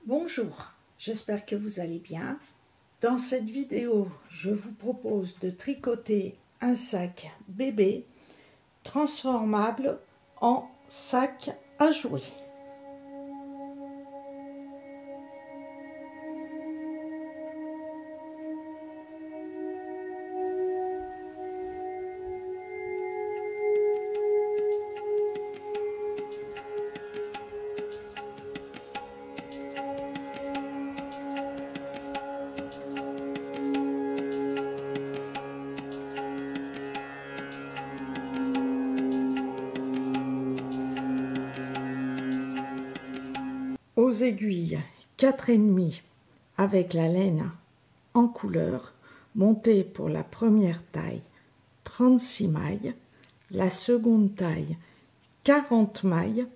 Bonjour, j'espère que vous allez bien. Dans cette vidéo, je vous propose de tricoter un sac bébé transformable en sac à jouer. Aux aiguilles 4,5 avec la laine en couleur, montée pour la première taille 36 mailles, la seconde taille 40 mailles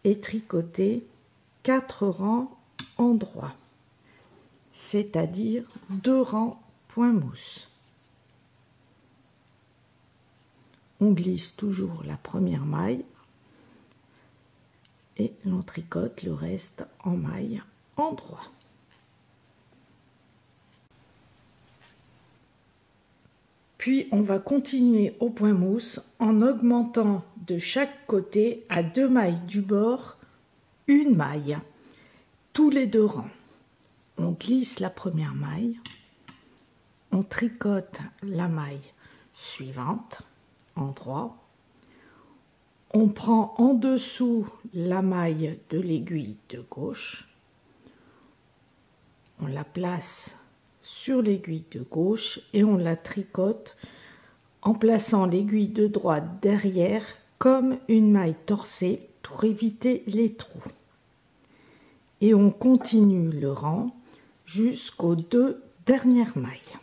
et tricoter 4 rangs en droit, c'est-à-dire 2 rangs point mousse. On glisse toujours la première maille et l'on tricote le reste en maille en droit. Puis on va continuer au point mousse en augmentant de chaque côté à 2 mailles du bord une maille, tous les 2 rangs. On glisse la première maille, on tricote la maille suivante en droit, on prend en dessous la maille de l'aiguille de gauche, on la place sur l'aiguille de gauche et on la tricote en plaçant l'aiguille de droite derrière comme une maille torsée pour éviter les trous. Et on continue le rang jusqu'aux 2 dernières mailles.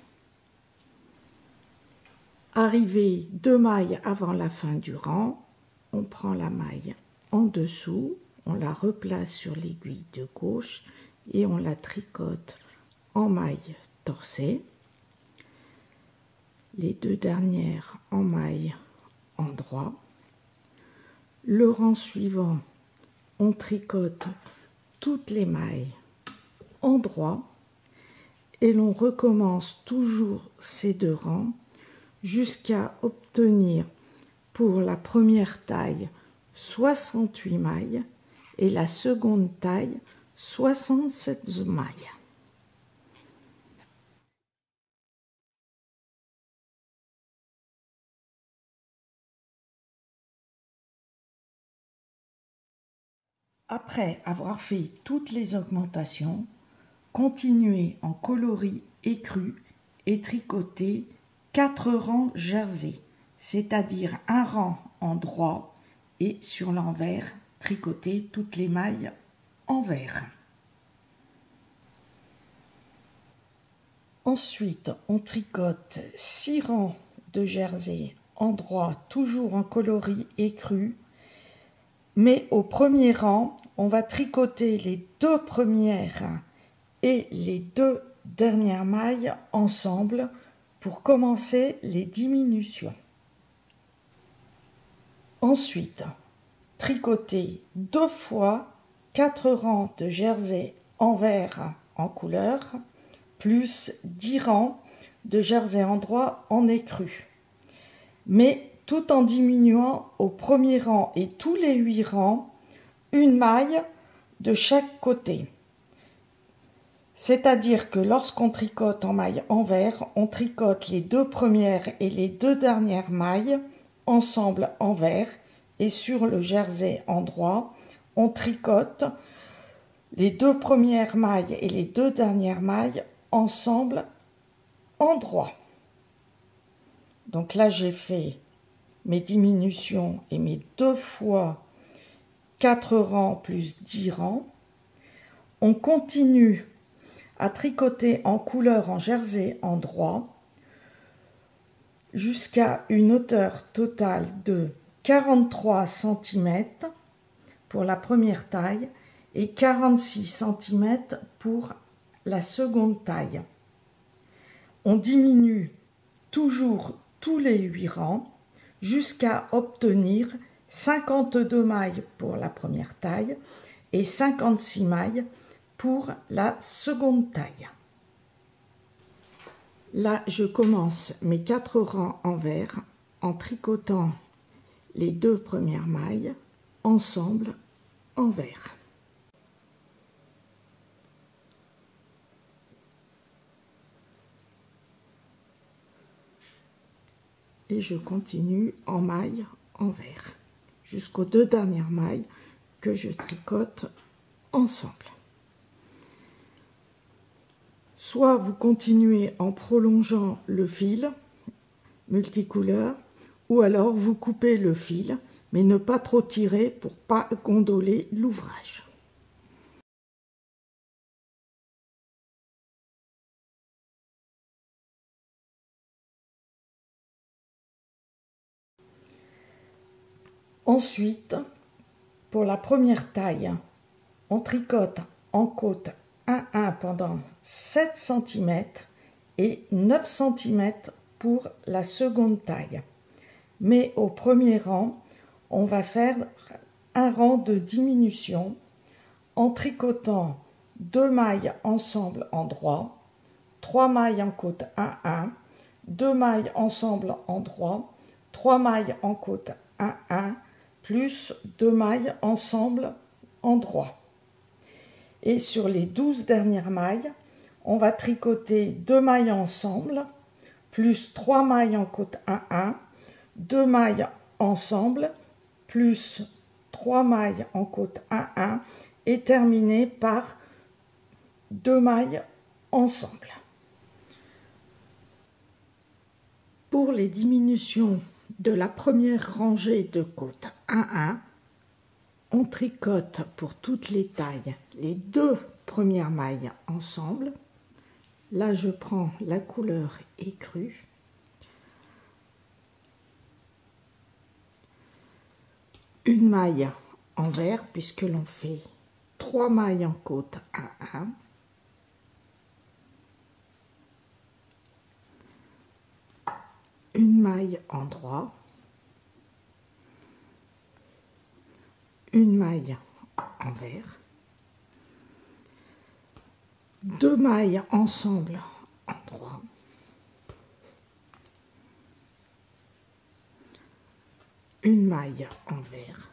Arrivé 2 mailles avant la fin du rang, on prend la maille en dessous, on la replace sur l'aiguille de gauche et on la tricote en maille torsée. Les 2 dernières en maille en droit. Le rang suivant, on tricote toutes les mailles en droit et l'on recommence toujours ces 2 rangs jusqu'à obtenir pour la première taille 68 mailles et la seconde taille 67 mailles. Après avoir fait toutes les augmentations, continuez en coloris écru et tricotez 4 rangs jersey, c'est-à-dire un rang en droit et sur l'envers, tricotez toutes les mailles envers. Ensuite, on tricote 6 rangs de jersey en droit, toujours en coloris écru, mais au premier rang, on va tricoter les 2 premières et les 2 dernières mailles ensemble pour commencer les diminutions. Ensuite, tricoter 2 fois 4 rangs de jersey envers en couleur, plus 10 rangs de jersey en droit en écru. Mais tout en diminuant au premier rang et tous les 8 rangs, une maille de chaque côté. C'est-à-dire que lorsqu'on tricote en maille envers, on tricote les 2 premières et les 2 dernières mailles ensemble envers et sur le jersey en droit, on tricote les 2 premières mailles et les 2 dernières mailles ensemble en droit. Donc là, j'ai fait mes diminutions et mes 2 fois 4 rangs plus 10 rangs. On continue à tricoter en couleur en jersey en droit jusqu'à une hauteur totale de 43 cm pour la première taille et 46 cm pour la seconde taille. On diminue toujours tous les 8 rangs jusqu'à obtenir 52 mailles pour la première taille et 56 mailles pour la seconde taille. Là, je commence mes 4 rangs envers en tricotant les 2 premières mailles ensemble envers. Et je continue en maille envers jusqu'aux 2 dernières mailles que je tricote ensemble. Soit vous continuez en prolongeant le fil multicouleur, ou alors vous coupez le fil, mais ne pas trop tirer pour pas gondoler l'ouvrage. Ensuite, pour la première taille, on tricote en côte 1,1 pendant 7 cm et 9 cm pour la seconde taille. Mais au premier rang, on va faire un rang de diminution en tricotant 2 mailles ensemble en droit, 3 mailles en côte 1,1, 2 mailles ensemble en droit, 3 mailles en côte 1,1, plus 2 mailles ensemble en droit. Et sur les 12 dernières mailles, on va tricoter 2 mailles ensemble, plus 3 mailles en côte 1,1, 2 mailles ensemble, plus 3 mailles en côte 1,1 et terminer par 2 mailles ensemble. Pour les diminutions de la première rangée de côte 1,1, on tricote pour toutes les tailles les 2 premières mailles ensemble. Là, je prends la couleur écrue. Une maille envers, puisque l'on fait 3 mailles en côte 1,1. Une maille en droit. Une maille envers. 2 mailles ensemble en droit. Une maille envers.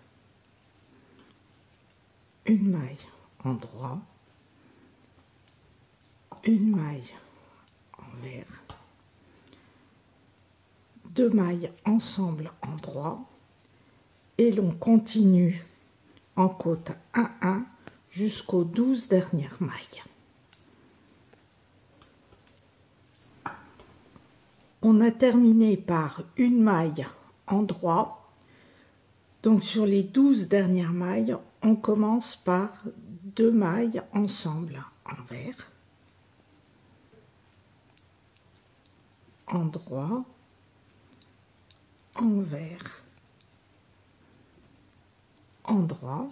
Une maille en droit. Une maille envers. 2 mailles ensemble en droit. Et l'on continue en côte 1,1 jusqu'aux 12 dernières mailles. On a terminé par une maille en droit. Donc sur les 12 dernières mailles, on commence par 2 mailles ensemble envers, en droit, envers, en droit,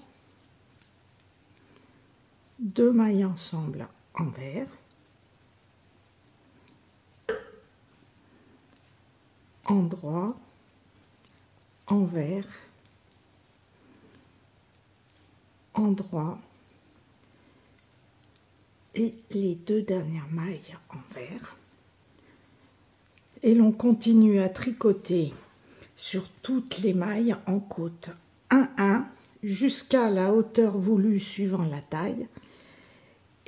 2 mailles ensemble envers, en droit, envers, en droit et les 2 dernières mailles envers. Et l'on continue à tricoter sur toutes les mailles en côte 1,1 jusqu'à la hauteur voulue suivant la taille.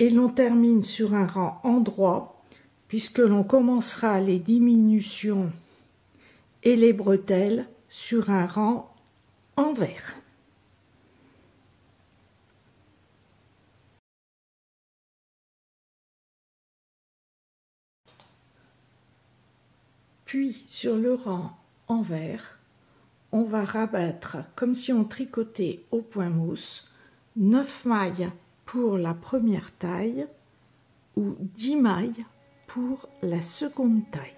Et l'on termine sur un rang en droit puisque l'on commencera les diminutions et les bretelles sur un rang envers. Puis sur le rang envers, on va rabattre comme si on tricotait au point mousse 9 mailles pour la première taille ou 10 mailles pour la seconde taille.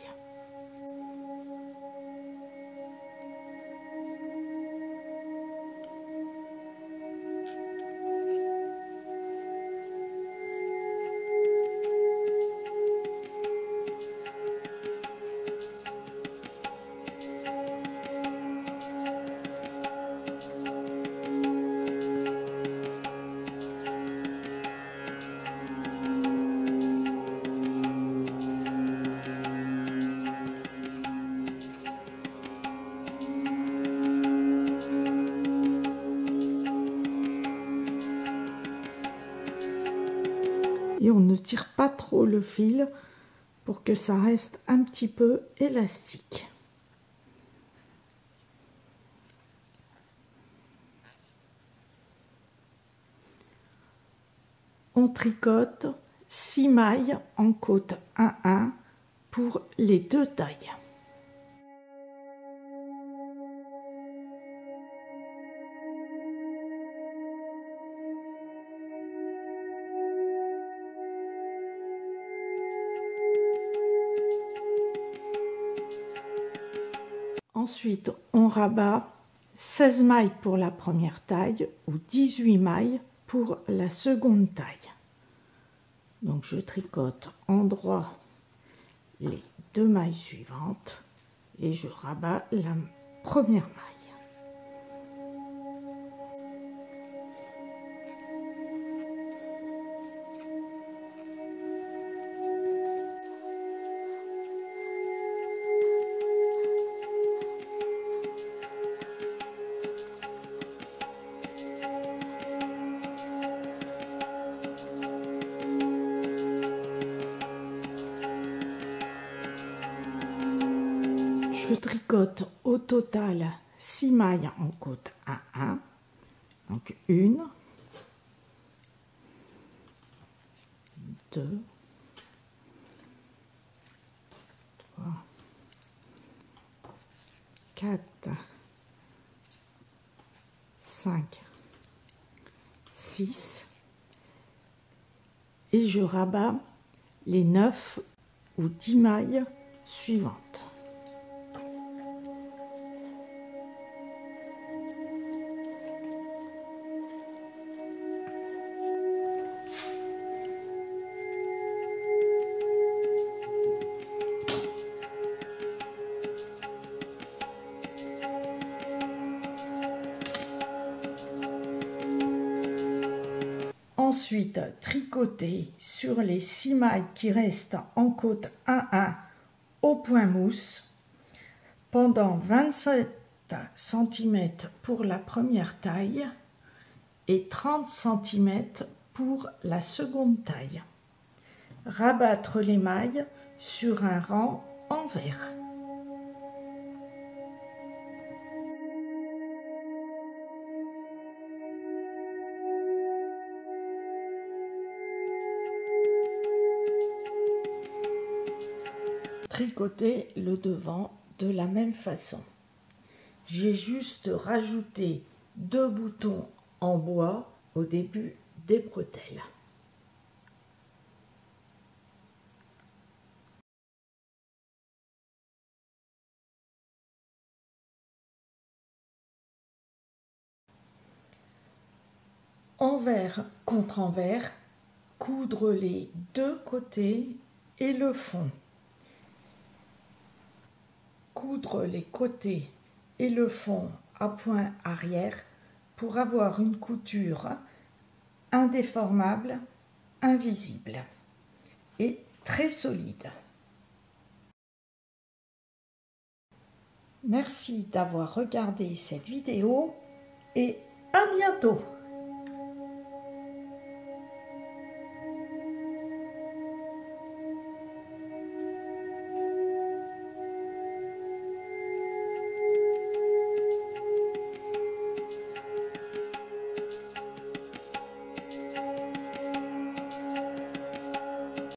Et on ne tire pas trop le fil pour que ça reste un petit peu élastique. On tricote 6 mailles en côte 1-1 pour les deux tailles. Ensuite, on rabat 16 mailles pour la première taille ou 18 mailles pour la seconde taille. Donc je tricote en droit les deux mailles suivantes et je rabats la première maille. Je tricote au total 6 mailles en côte 1-1, donc 1, 2, 3, 4, 5, 6 et je rabats les 9 ou 10 mailles suivantes. Ensuite, tricoter sur les 6 mailles qui restent en côte 1-1 au point mousse pendant 27 cm pour la première taille et 30 cm pour la seconde taille. Rabattre les mailles sur un rang envers. Tricoter le devant de la même façon. J'ai juste rajouté 2 boutons en bois au début des bretelles. Envers contre envers, coudre les deux côtés et le fond. Coudre les côtés et le fond à point arrière pour avoir une couture indéformable, invisible et très solide. Merci d'avoir regardé cette vidéo et à bientôt!